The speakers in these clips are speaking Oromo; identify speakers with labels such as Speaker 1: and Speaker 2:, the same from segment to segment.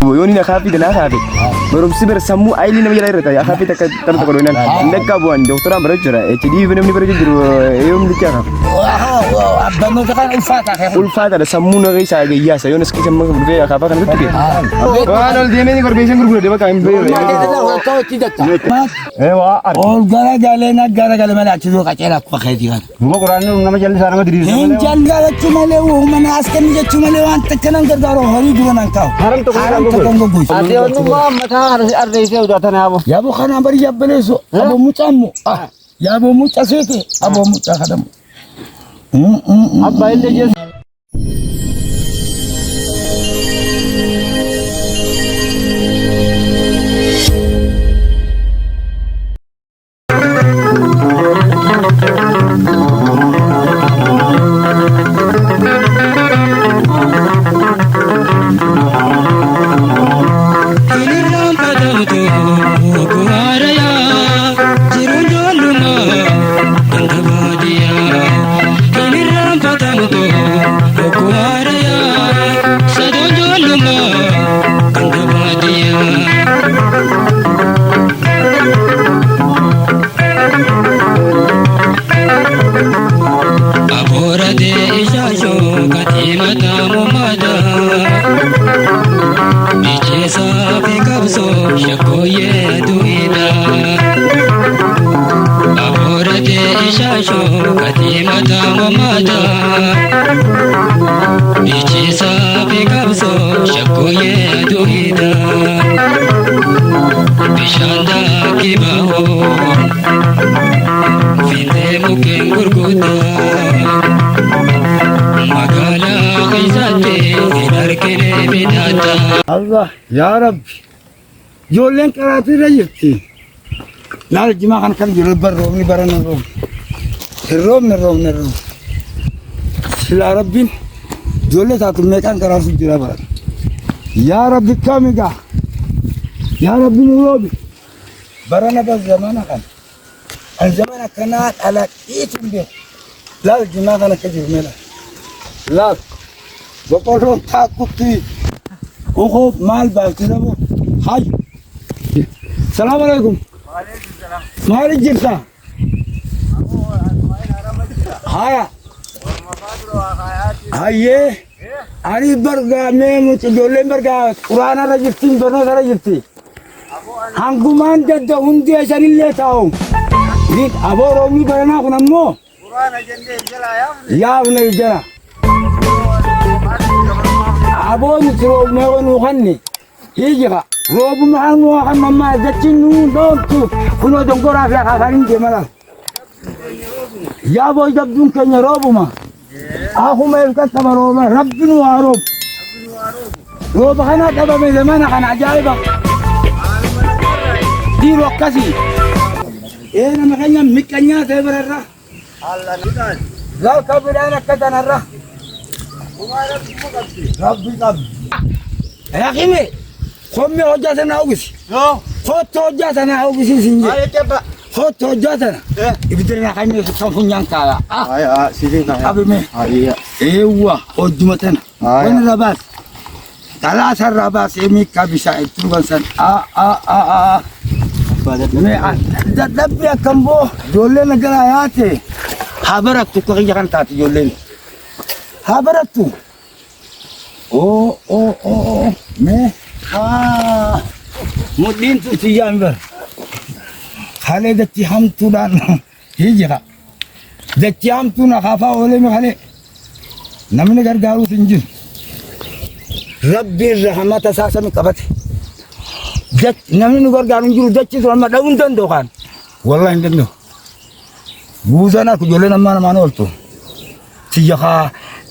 Speaker 1: jiru yooni na kaafi dana kaafi barumsi bar sammu ayli nama jala irra ya kaafi takka tarta kodonan ndakka buan doktora barajura HD namni barajuru yom dikya
Speaker 2: abbanno kan
Speaker 1: ulfata da sammu na gaisa ga yasa yoona ski sammu burbe ya kaafa kan tutti wala deme ni korbe shen gurgure de baka imbe
Speaker 2: ewa ol gara gale na gara gale mana chido ka chera ko khayti kan
Speaker 1: mo qur'an nama jalla sana madri
Speaker 2: injal gala chumale wo mana askan je chumale wan takkanan gardaro hori dunan ka
Speaker 1: haram to ko
Speaker 2: ade onu ma mata arde se udata na abo yabo khana bari yabbeleso abo mucammo yabo mucasete abo muca khadam abba inde je Allah ya Rabbi jolen karatu rajiti lal jima kan jurul barrom ni barana rom sila Rabbi jole satu mekan karatu jira bar ya Rabbi kamiga ya Rabbi nurobi barana bas zamana kan al zamana kanat ala itum be lal jima kan kajir mela lal bokoro takuti ओहो माल बाकी ना वो हाय सलाम अलैकुम वालेकुम सलाम मारी जिरता हाया हाये अरे बरगा में मुझे जोले बरगा पुराना रजिस्ट्री दोनों सारा रजिस्ट्री हम गुमान जद्द उनके ऐसा नहीं लेता हूँ नीट अब रोमी बरना कुनम्मो पुराना जंदे जलाया या उन्हें जला abon rob me wonu xanni hijira rob ma anu xam ma gatinu dontu kuno don gora fa ka farin de mala ya boy dabdun kenya robuma ahuma ka tabaroma rabbinu arab rob khana daba me zamana kana ajaiba di rokasi ena ma kanya mikanya tebrara alla nidan la kabirana katanara ربي ربي يا أخي مي خم وجاتنا أوبس خد وجاتنا أوبس سنجي خد وجاتنا يبدلنا خمي خمسون يانكالا
Speaker 1: سيدنا
Speaker 2: أبي مي إيوه أجمتنا وين رباس ثلاثة رباس إمي كابيسا إتروان سن مي دبي كمبو جولنا جلاياتي خبرك تكوي جان تاتي جولنا خبرتو मैं मुद्दीन तो चीज़ अंबर खाले दच्ची हम तू डाल ही जगह दच्ची हम तू ना खाफा ओले में खाले नमने घर गारू सिंजू रब्बी रहमत असासा में कबत दच नमने घर गारू जूर दच्ची तो हम डाउन तन दोकान वल्ला इंदन दो बुझाना कुछ जोले नम्मा मानो तो चीज़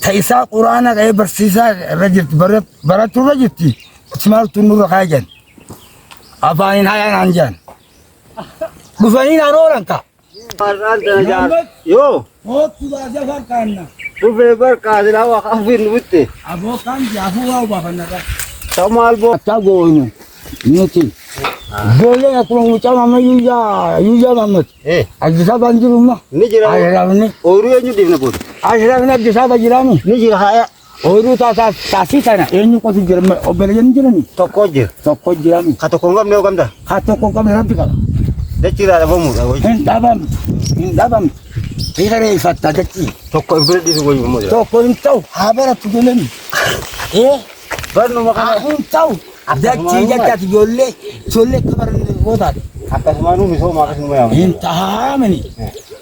Speaker 2: تيسا قرانا غير برسيسا رجلت برات رجلتي اسمال تنور خاجن افانين هاي انجان بفانين ارورن كا يو هو تبا جفا كاننا بفيبر كادلا وخافين بوتي ابو كان جافو واو بافنا تمال بو تاغونو نيتي Boleh aku mengucap mama Yuja Mamat. Ajisa banjir rumah. Ni jira. Ayah ni. Oru yang jadi mana pun. Ayah ni ajisa banjir kami. Ni jira saya. Ooyiruu taasii sana eenyu qotu jira obboleeyyan jirani
Speaker 3: tokko jira.
Speaker 2: tokko jirani
Speaker 3: Ka tokko hin qabne yoo qabda.
Speaker 2: haa tokko qabne rabbi qaba.
Speaker 3: Dachiidhaa dhabamuudha.
Speaker 2: Hin dhabamne hiika reeffattaa dachii
Speaker 3: Tokko bira dhiisu wayii immoo jira.
Speaker 2: tokko hin ta'u haa baratu ijoolleen
Speaker 3: Barnuma kana
Speaker 2: hin ta'u dachii jechaati ijoollee qabaran gootaadha.
Speaker 3: akkasumaan misooma akkasuma yaama.
Speaker 2: Hin taa'amani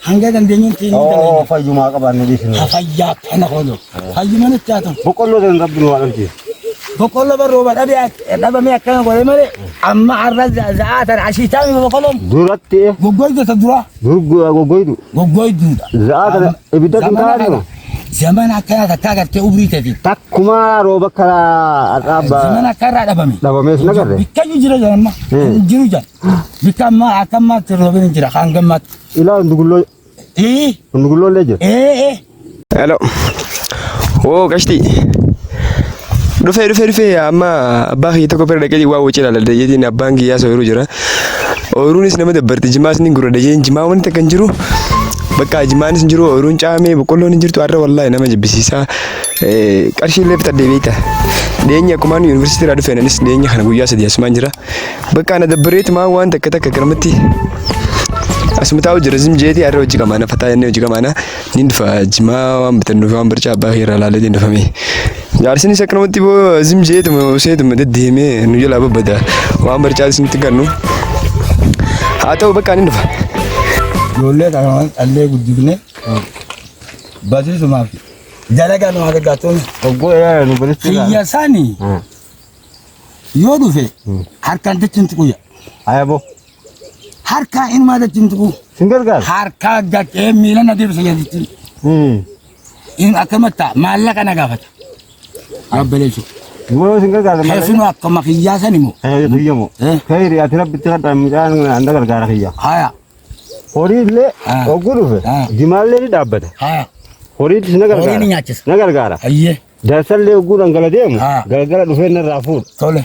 Speaker 2: hanga dandeenyutti hin
Speaker 3: Oo
Speaker 2: dandeenye.
Speaker 3: fayyumaa qabaanne dhiisinu.
Speaker 2: Fayyaa kana kooloo fayyuma nutti haa ta'u.
Speaker 3: Boqqolloo ta'an rabbiin waa dhalchee.
Speaker 2: Boqqolloo barrooba dhabamee akkana godhe malee amma har'a za'aa tana ashiitaa mi boqqolloon
Speaker 3: Duratti
Speaker 2: goggoydu ta dura
Speaker 3: goggoydu.
Speaker 2: goggoyduudha.
Speaker 3: Za'aa kana ibidda tuntaaniima.
Speaker 2: Zaman akkana takkaa gartee ubrii ta'eeti.
Speaker 3: Takkumaa rooba karaa dhaabba.
Speaker 2: Zaman akkarraa dhabame.
Speaker 3: Dhabamees nagarre.
Speaker 2: Bikkayyuu jira jedhama. Jiru jedha. Bikka ammaa akka ammaatti roobeen hin jira hanga ammaatti.
Speaker 3: Ilaa hundugulloo illee jira.
Speaker 1: Hello. Oh, kashti. Dhufee amma abbaa kiyya tokko bira dhaqee waa wajjin ilaaladha jechuun abbaan kiyyaa sooruu jira. Ooyiruunis nama dabbarti jimaas ni gurra dhajeen jimaa wanti akka hin jiru. Bakka jimaanis hin jiru ooyiruun caamee boqqolloon hin jirtu har'a wallaahi nama jibbisiisaa. Qarshii illee bitadhee beekta. Dhiyeenya akkuma yuunivarsiitii irraa dhufeenanis dhiyeenya kana guyyaa sadii asumaan jira. Bakka ana dabbareetu maa waan takka garamatti. Asuma taa'u jira zimjeetii har'a hojii qamaana fataa jennee hojii qamaana ni dhufa jimaa waan bitannuuf waan barcaa abbaa kiyya laalee ni dhufame. Jaarsinis akkanumatti boo zimjeetuma seetuma deddeemee nu jalaa babbada waan barcaa isinitti gannu. Haa ta'u bakka ni dhufa.
Speaker 2: Ijoollee kana dhallee guddifne barsiisumaaf dalagaa nu argatuun
Speaker 3: Oggoo yaa nu barichi.
Speaker 2: kiyya isaanii yoo dhufe harkaan dachin tuquya.
Speaker 3: Ayabo.
Speaker 2: Harkaa ilmaa dachin tuqu.
Speaker 3: Sin gargaara.
Speaker 2: Harkaa gaqee miila na deebisa jedhitti. In akkamata maallaqa na gaafata. Gabbaleessu.
Speaker 3: Yoo sin gargaara malee.
Speaker 2: Keessumaa akkuma kiyyaa san immoo.
Speaker 3: Tuyyamoo. Kayri ati rabbitti kadhaa midhaan anda gargaara kiyya.
Speaker 2: Haya.
Speaker 3: Horii illee ogguu dhufe. Jimaallee ni dhaabbata.
Speaker 2: Haya.
Speaker 3: Horii si na gargaara.
Speaker 2: Horii ni nyaachisa.
Speaker 3: Na gargaara.
Speaker 2: Ayyee.
Speaker 3: Darsallee ogguu dhangala deemu. Galgala dhufee narraa fuudha.
Speaker 2: Tole.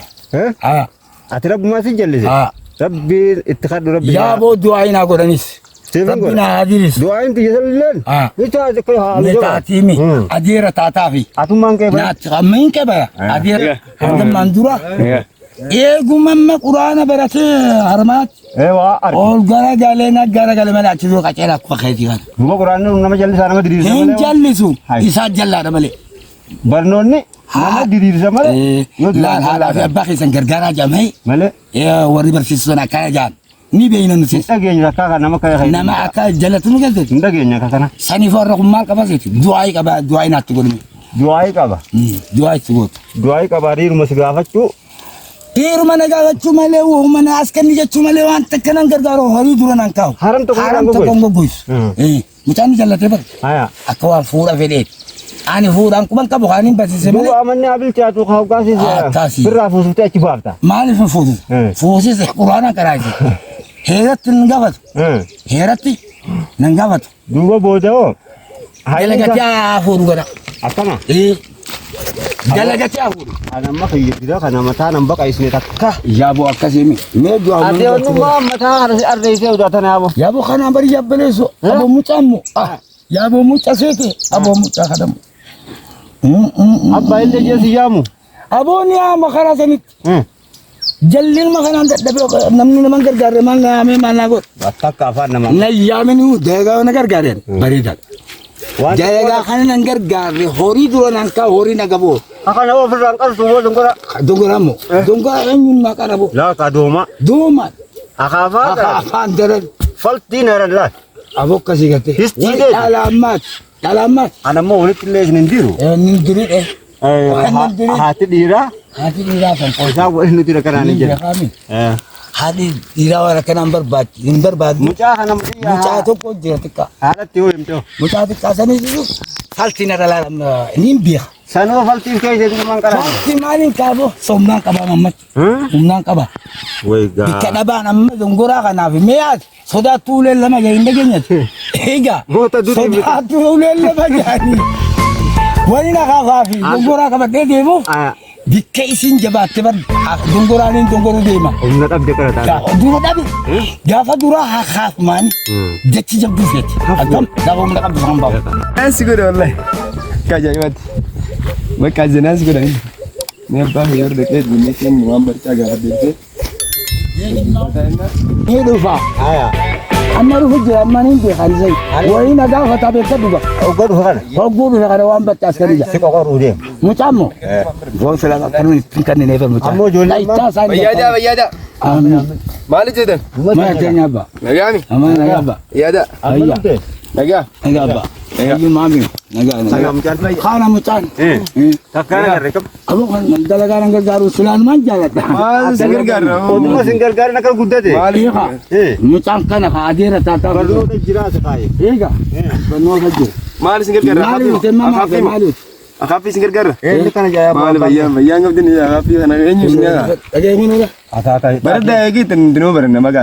Speaker 2: Haya.
Speaker 3: Ati rabbumaa si jallise. Rabbiin itti kadhu rabbi.
Speaker 2: Yaa boo du'aa hinaa godhanis.
Speaker 3: Rabbi
Speaker 2: na adiris.
Speaker 3: Du'aan tiyya salleen. Bitaa akka haa
Speaker 2: Ne taatimi. Adiira taataafi.
Speaker 3: Atummaan kee bara.
Speaker 2: Naati ammin kee bara. Adiira. Handamaan dura. Eegumamma quraana baratee harmaati.
Speaker 3: Waa arga.
Speaker 2: Ol garagalee na garagalee malee achi dura qaceera akka keetii kana.
Speaker 3: Duuba quraanni nama jallisaa nama diriirsa malee.
Speaker 2: Hin jallisu. Isaa jallaadha malee.
Speaker 3: Barnoonni nama diriirsa malee.
Speaker 2: Laal haadhaa fi abbaa keessan gargaaraa jaamee.
Speaker 3: Malee.
Speaker 2: Warri barsiistuun akkana jaan. Ni beeyna nuti.
Speaker 3: Dhageenya akka kan nama kaya kaya.
Speaker 2: Nama akka jalatu nu galteeti.
Speaker 3: Dhageenya akka kana.
Speaker 2: Saniif warra kun maal qaba seeti? Du'aayi qaba. Du'aayi naatti godhame.
Speaker 3: Du'aayi qaba.
Speaker 2: Du'aayi itti gootu.
Speaker 3: Du'aayi qaba dhiiruma si gaafachuu.
Speaker 2: Dhiiruma na gaafachuu malee uumama na askanni jechuu malee waan takka nan gargaaru horii dura nan kaa'u.
Speaker 3: Haram tokko
Speaker 2: goggoisu. Mucaan jalatee bara.
Speaker 3: Haya.
Speaker 2: Akka waan fuudha fedheeti. Ani fuudhaan kuban qabu kaaniin barsiise malee.
Speaker 3: Duuba amanni abilchaatu kaawukaasiis. Birraa fuusuftee achi baafta.
Speaker 2: Maaliif fuudhu? Fuusise quraana karaati. Heeratti nan gaafatu. Heeratti nan gaafatu.
Speaker 3: Duuba booda'oo.
Speaker 2: Dalagatii haa fuudhu godha.
Speaker 3: Akkana.
Speaker 2: Dalagatii haa fuudhu.
Speaker 3: Anamma fayyadira kana mataa nan baqaisne takka.
Speaker 2: Yaaboo akkasiimi. Mee du'aa
Speaker 3: Ati onnummaa mataa arreessee udaatan yaaboo.
Speaker 2: Yaaboo kanaan bari yabbaleessu. Aboo mucaammoo. Yaaboo mucaa seete. Aboo mucaa kadhamu.
Speaker 3: Abbaa illee jeesi yaamu.
Speaker 2: Aboo ni haama karaa sanitti. Jalliin makanaan dadhabee namni nama gargaaree maal naamee maal naa godhe.
Speaker 3: Takka afaan nama.
Speaker 2: Na yaamini deegaa na gargaareen bareedaadha. Deegaa kana nan gargaaree horii dura nan kaa horii na gaboo.
Speaker 3: Akana ofirraan qabsu moo dongora.
Speaker 2: Dongora moo. Dongora eenyuun maqaa dhaboo.
Speaker 3: Laaka dooma.
Speaker 2: Dooma.
Speaker 3: Akaafaa.
Speaker 2: Afaan daran.
Speaker 3: Faltiin heeran
Speaker 2: Aboo akkasii gattee.
Speaker 3: Histiidee.
Speaker 2: Dhalaammaati. Dhalaammaati.
Speaker 3: Anammoo walitti illee isin hin diru.
Speaker 2: Ni diriidhe.
Speaker 3: Haati dhiiraa.
Speaker 2: Haati dhiiraa kan
Speaker 3: Isaa waliin nuti rakkanaan hin jedhu.
Speaker 2: Haati dhiiraa waan akkanaan barbaadu. Hin barbaadu.
Speaker 3: Mucaa kana mucaa.
Speaker 2: Mucaa tokko jira xiqqaa.
Speaker 3: Haadhatti yoo himte.
Speaker 2: Mucaa xiqqaa sanis iyyuu faltiin irra laalama ni beeka.
Speaker 3: Sanoo faltiin kee jedhu man qara.
Speaker 2: Faltiin maaliin qabu? Somnaan qaba mammatti. Humnaan qaba.
Speaker 3: Waygaa.
Speaker 2: Bikka dhabaan amma dongoraa kanaaf meeyaati. Sodaattuu uleen lama ga'e hin dhageenyatti. Egaa.
Speaker 3: Goota durii miti.
Speaker 2: Sodaattuu uleen lama ga'anii. Wani na kaafaa fi dongoraa qabadhee deemuuf. Bikka isin jabaatte bar dongoraaniin dongoruu deema.
Speaker 3: Humna dhabde qarataa.
Speaker 2: Dura dhabe. Gaafa duraa haa kaafmaani. Jechi jabduu feeti. Akkam gaafa humna qabdu kan bahu.
Speaker 1: Ansi godhe wallahi. Kajaa'ibatti. በቃ ዘናስ ጎዳኝ ነበር ይወር ደቀት ቢነከኝ ማንበርጫ ጋር ደርሰ
Speaker 2: ሄዱፋ
Speaker 3: አያ
Speaker 2: አመሩ ፍጅ አማኒን ቢኻልዘይ ወይ ነጋ ፈታ በከዱጋ
Speaker 3: ኦጎዱ ፈራ
Speaker 2: ሆጉሩ ፈራ ዋንበጣ አስከሪጃ
Speaker 3: ሲቆቆሩ ደም
Speaker 2: ሙጫሞ ጎን ሰላም ከኑ ትንከን ነው ፈሙጫ
Speaker 3: አሞ ጆላ
Speaker 1: በያዳ
Speaker 2: አሜን
Speaker 1: ማለት ዘደን
Speaker 2: ማተኛባ
Speaker 1: ነጋሚ
Speaker 2: አማን ነጋባ
Speaker 1: ያዳ
Speaker 2: አያ
Speaker 1: ነጋ
Speaker 2: ነጋባ አዩ ማሚ ነጋ ካና ሙጫን
Speaker 3: ተካና ረከብ
Speaker 2: አቡ ካን ደለጋና ገጋሩ ስላን ማንጃለታ
Speaker 1: ማል ሲንገርጋር
Speaker 3: ኦሞ ሲንገርጋር ነከ ጉደቴ
Speaker 2: ማሊኻ ሙጫን ከነ አዴረ ታታ
Speaker 3: በርሎ ደጅራ ሰቃይ
Speaker 2: ኤጋ በኖ ደጅ
Speaker 1: ማል ሲንገርጋር
Speaker 2: ማሊ ተማማ ማሊ
Speaker 1: አካፊ ሲንገርጋር
Speaker 3: ከነ ጃያ
Speaker 1: ማል በያ ገብድን አካፊ ተናገኝ ሲኛ
Speaker 2: አገኝ ነው
Speaker 3: አታታ
Speaker 1: በረዳ ይግት እንድኖ በረና መጋ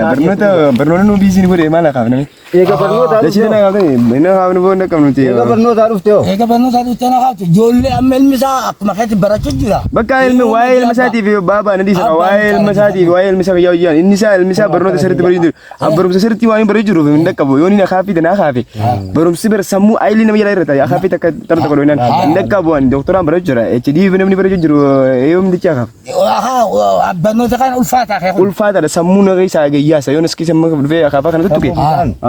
Speaker 1: በርኖ ቢዚ ነው ወደ ማላ ካፍነ
Speaker 3: ኤጋ በርኖ
Speaker 1: ለቺና ጋር እነ ካፍነ ቦነ ቀምኑት
Speaker 3: ኤጋ በርኖ ታሩፍቴው
Speaker 2: ኤጋ በርኖ ታሩፍቴና ካፍቴ ጆሌ አመልምሳ አክመከት በረቹ ጅራ
Speaker 1: በቃ ilmi waa'ee ilma isaatiif baabaa nadii sana waa'ee ilma isaatiif waa'ee ilma isaa fayyaa hojjetan inni isaa ilmi isaa barnoota sirriitti baruu jiru barumsa sirriitti waan baruu jiruuf hin dhaqqabu yoon inni akaafii tanaa akaafe barumsi bira sammuu ayilii nama jala irra taa'e akaafii takka tarta tokko dhoinaan hin dhaqqabu waan doktoraan baruu jira HD namni baruu jiru yoom dicha akaaf
Speaker 2: barnoota kan
Speaker 1: ulfaataadha sammuu naga isaa gayyaasa yoon iski samma dhufee akaafaa kana tuttuqe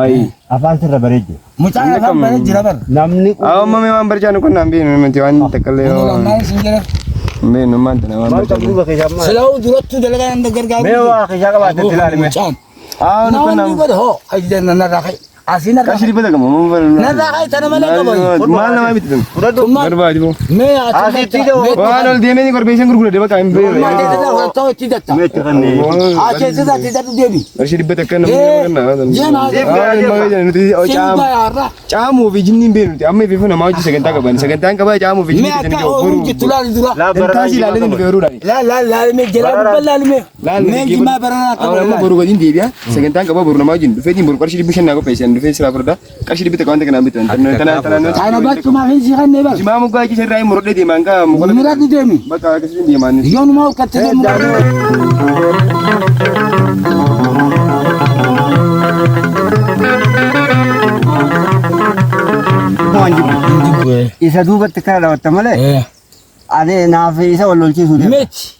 Speaker 1: ayi
Speaker 3: afaan sirra bareeje
Speaker 2: mucaan afaan bareeje jira bar
Speaker 3: namni
Speaker 1: amma waan barjaan kun naan biin manti waan takkalee men man tana waan barjaan
Speaker 2: ስለው ድሮቱ ደለጋ እንደገርጋሩ
Speaker 3: ሜዋ ከሻጋ ባተ ትላልመ
Speaker 1: አሁን
Speaker 2: ነው በደሆ አይደና ነራኸ አሲና
Speaker 1: ካሽሪ በደገሞ
Speaker 2: ነራኸ ተነመለ ገበይ
Speaker 1: ማል ነው አይብትም
Speaker 2: ወረዱ
Speaker 1: በርባዲ ቦ
Speaker 2: ሜ
Speaker 3: አሲቲ ደ
Speaker 1: ዋኖል ዴሜኒ ኮርቤሽን ጉርጉረ ደበቃ እምቤ
Speaker 2: ማቴታ ወጣው እቲደታ
Speaker 3: ሜትከኒ
Speaker 2: አቼታ ተደዱ ዴቢ
Speaker 1: እርሺ በተከነ ጫሙ ቪጅኒን ቤኑ አሜ ቢፈና ማውጂ ሰገንታ ገባን ሰገንታን ገባ ጫሙ ቪጅኒ ተንጆ ጉሩ እንታሲ ላለን እንደገሩ ላ
Speaker 2: ሜ ጀላ በላልሜ ሜ ጂማ በረና
Speaker 1: አሁን ቦሩ ጎዲን ዴቢያ ሰገንታን ገባ ቦሩ ማውጂ ዱፌቲን ቦሩ ቀርሺ ቢሸና ጎፔሽን ዱፌ ስራ ብርዳ ቀርሺ ቢተ ቋንተ ከና ቢተ ተና
Speaker 2: ታናባቹ ማፈን ሲኸነ ይባል
Speaker 1: ጂማ ሙጋጂ ሰራይ ሙረደ ዲማንጋ ሙቆለ
Speaker 2: ሙራድ ዴሚ
Speaker 1: በቃ ከስን ዲማን
Speaker 2: ይሁን ማው ከተደሙ
Speaker 3: isa duubatti kana dhawatta malee ane naaf isa wallolchiisu
Speaker 2: meti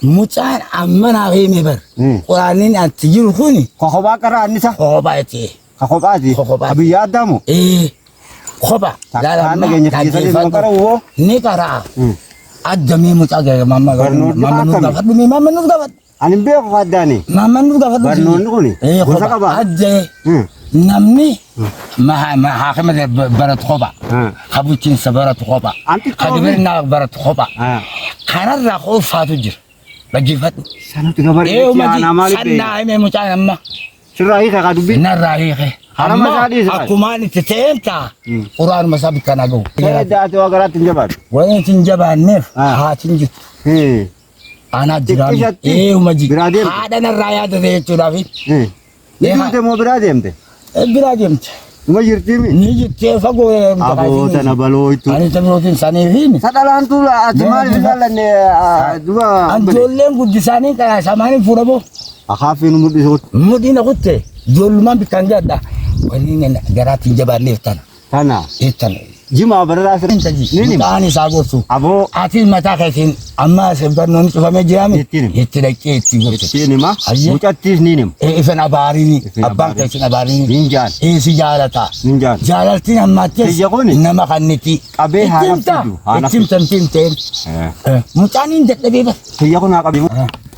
Speaker 2: mucaan ammanaa fi mebar quraaniin ati jiru kuni
Speaker 3: kokobaa qara annisa
Speaker 2: kobaati
Speaker 3: kokobaati abiyyaa addaamu
Speaker 2: koba
Speaker 3: taana keenya keessatti qara uwoo
Speaker 2: ni qara addamee mucaa gaya mamma nuuf gaafadhu
Speaker 3: ani beeku faddaani
Speaker 2: mamma nuuf gaafadhu
Speaker 3: barnoonni kuni gosa qaba
Speaker 2: addee namni haakima baratu koba kabuchiinsa baratu koba kadibirnaa baratu koba kanarraa qofaatu jira lajjifadhu
Speaker 3: sanuti gabaree aanaa maaliif
Speaker 2: sannaa hime mucaan amma
Speaker 3: sirraa hiika kaa dubbii
Speaker 2: narraa hiike amma akkumaan itti ta'eemta quraanuma isaa bittanaa gahu
Speaker 3: daate waa garaatti hin jabaatu
Speaker 2: waan itti hin jabaanneef haatiin jirtu aanaa jiraame uma ji haadha narraa yaadate jechuudhaafi
Speaker 3: deemte moo biraa deemte
Speaker 2: biraa deemte
Speaker 3: uma jirtiimi
Speaker 2: ni jirtee fagoo
Speaker 3: aboota na balooytu
Speaker 2: ani tamirootiin saniifiin
Speaker 3: sadhalaantu ati maaliif ilaallanne duba
Speaker 2: ijoolleen guddisaanii kana samaanii fuudhaboo
Speaker 3: akaafiin mudhisoot
Speaker 2: mudhiina kutte ijoollumaan bittaan jaadha waliin garaatti hin jabaanneef
Speaker 3: tana
Speaker 2: tan
Speaker 3: jimaa bararaa
Speaker 2: nini taani isaa gorsu
Speaker 3: aboo
Speaker 2: ati mataa keetiin amma barnoonni cufamee jiraame itti dhaqee itti gorsu
Speaker 3: ittiin mucattiis niin hima
Speaker 2: ifan abaarini abbaan keessin abaarini
Speaker 3: ninjaan
Speaker 2: si jaalata
Speaker 3: ninjaan
Speaker 2: jaalaltiin ammaattis nama kanniti
Speaker 3: qabee haana
Speaker 2: timteen mucaan hin dadhabee bar
Speaker 3: kiyya kun haa qabii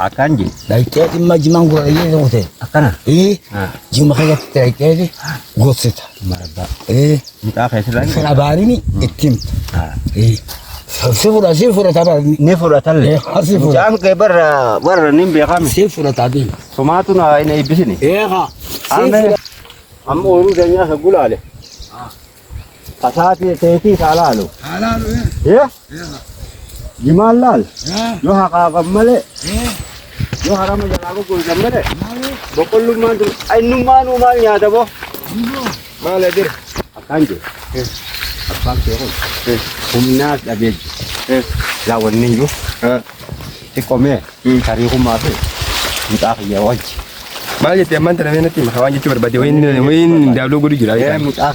Speaker 3: akkaan jee
Speaker 2: dhaqee dhimma jimaan gura dhayyee ta'ute
Speaker 3: akkana
Speaker 2: jima keessatti dhaqee gorsita
Speaker 3: mucaa keessirraa
Speaker 2: ifan abaarini ittiin Sifura tabaani.
Speaker 3: ni fudhatalle
Speaker 2: Sifura.
Speaker 3: mucaan kee barra nin beekame
Speaker 2: Sifura tabii.
Speaker 3: somaatu na ina eebbisini
Speaker 2: Eega.
Speaker 3: amma ooluu danyaa isa gulaale kasaati teetii saalaalu
Speaker 2: Halaalu
Speaker 3: jimaan laal yoo haqaaqan malee yoo harama jalaa goggoysan malee boqqollummaan tun innummaanuu maal nyaata boo
Speaker 1: maal edir
Speaker 3: akkaan jee abbaan kee kun humnaas dhabee jiru laawwanni iyyuu xiqqoomee tarii hummaa fi mucaa kiyya wajji
Speaker 1: Maal jettee ammaan tana meenatti hima waan jechuu barbaade wayin daawloo godhu jira.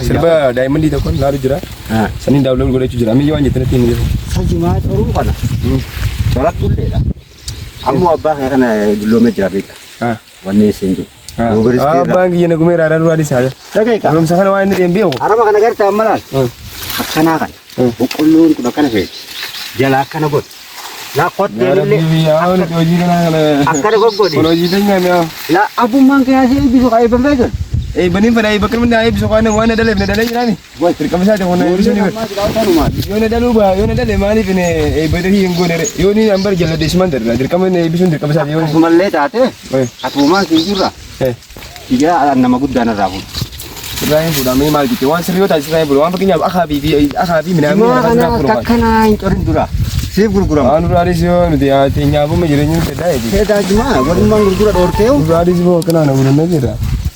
Speaker 1: Sirba daa'imman tokkoon laalu jira. Saniin daawloo godhachuu jira. Ammayyaa waan jettee natti himi.
Speaker 3: Sajimaa xuruu kana. Soratulleedha. Ammoo abbaa kana dulloomee jira beeka. Wanni isin jiru.
Speaker 1: Abbaan kiyya nagumee raadhaa duraa dhiisaa.
Speaker 3: Dhageeka.
Speaker 1: Barumsa kana waan inni deembi'u.
Speaker 3: Arama kana gartaa ammalaan. Akkanaa kana. Boqqolloon kun akkana fe'e. Jala akkana godhe. Laa qottee illee. Akkana goggodhe.
Speaker 1: Kun hojii danyaa mi'aawu.
Speaker 3: Laa abbummaan kiyaasee eebbisu kaa eebban beekan.
Speaker 1: Baniin fadhaa bakka namni eebbisu waan daleef na dalee jiraani. Dirqama isaa ta'uu na eebbisu ni yoo na daluu baa yoo na dalee maaliif eebbata hin goone yoo ni ambar jalladheessumaan darra dirqama eebbisuun dirqama isaa yoo.
Speaker 3: Akkasumallee taate. Atuumaan kii jirra. Ijaa nama guddaan irraa fuudha.
Speaker 1: Irraa fuudhamee maal jettee waan sirrii yoo taasisu irraa fuudha waan fakkeenyaaf akaa fi midhaan
Speaker 3: akkanaa hin corin dura. Siif gurgurama.
Speaker 1: Waan duraanis yoo nuti nyaafamu jireenyuun fedhaa eegi.
Speaker 3: Fedhaa jimaa walummaan gurgura dhoortee.
Speaker 1: Duraanis boo kanaan abuurannaa jira.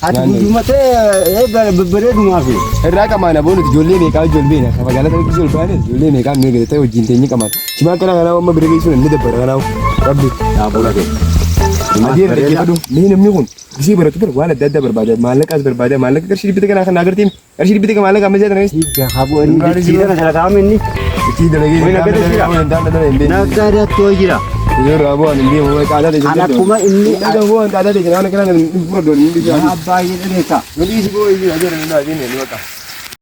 Speaker 3: Ati gurgumatee babbareedumaa fi.
Speaker 1: Irraa qamaan aboo nuti ijoollee meeqaa ijoollee magaalaa kana keessa olfaanes ijoollee meeqaa nu eegate ta'e wajjin teenye qamaan. Cimaa kana kanaa amma bira geessuun inni dabbara kanaa rabbi.
Speaker 3: Daaboo lagee.
Speaker 1: Adii irra deeffadhu mee namni kun gisii baratu bira waan adda addaa barbaada maallaqaas barbaada maallaqa qarshii dhibbite kanaa kan agartiin qarshii dhibbite kan maallaqa amma seetanis.
Speaker 3: Haboo inni siidana salakaame inni.
Speaker 1: Itti dalagee
Speaker 3: naggaadee attoo jira.
Speaker 1: Yoo raaboo ani deemu qaadaa ta'e
Speaker 3: Kan akkuma inni
Speaker 1: waan qaadaa ta'e kana kana fura doon inni
Speaker 3: abbaa jedhee beeka.
Speaker 1: Nuti isi boo inni ajjeera ni baqa.